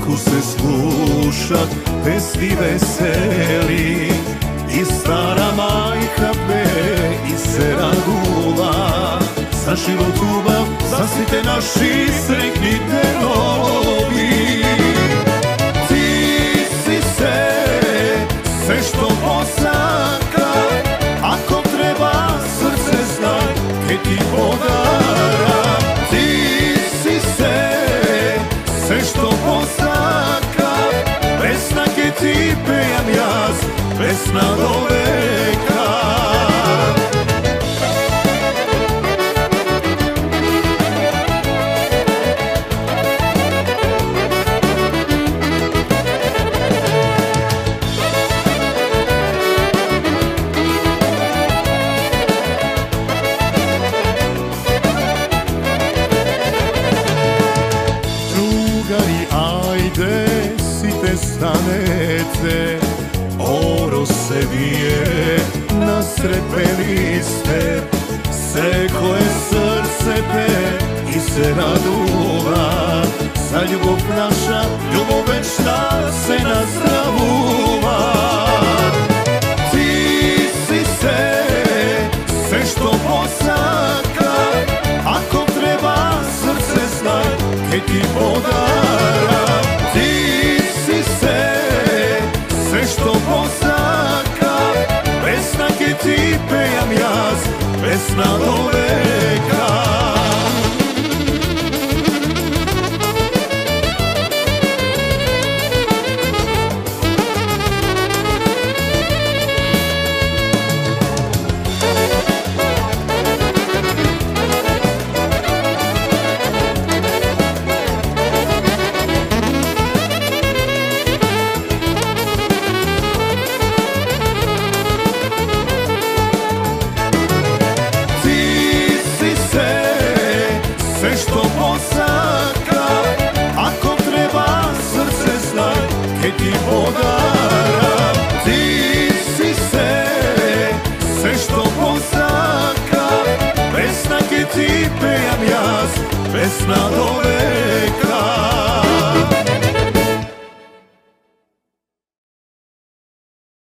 parku se slušat pesmi veseli, i stara majka pe i se radula za život, ljubav, za svi te naši sretni delovi. Ti si sve što posaka, ako treba srce znaj, ke ti podara. Ti si sve što posaka, pesna ke ti pejam jaz, pesna do veka. Ajde, site stanete, oro se vije na srepeliste, se koje srce pe i se raduva, za ljubav naša, ljubav večna se nazdravuva. Ti si sve što posaka, ako treba srce znaj, ke ti podara. Ti si sve što posaka, pesna ke ti pejam jaz, pesna do veka. Sve što posaka, ako treba srce znaj, ke ti podara. Ti si sve što posaka, pesna ke ti pejam jaz, pesna do veka.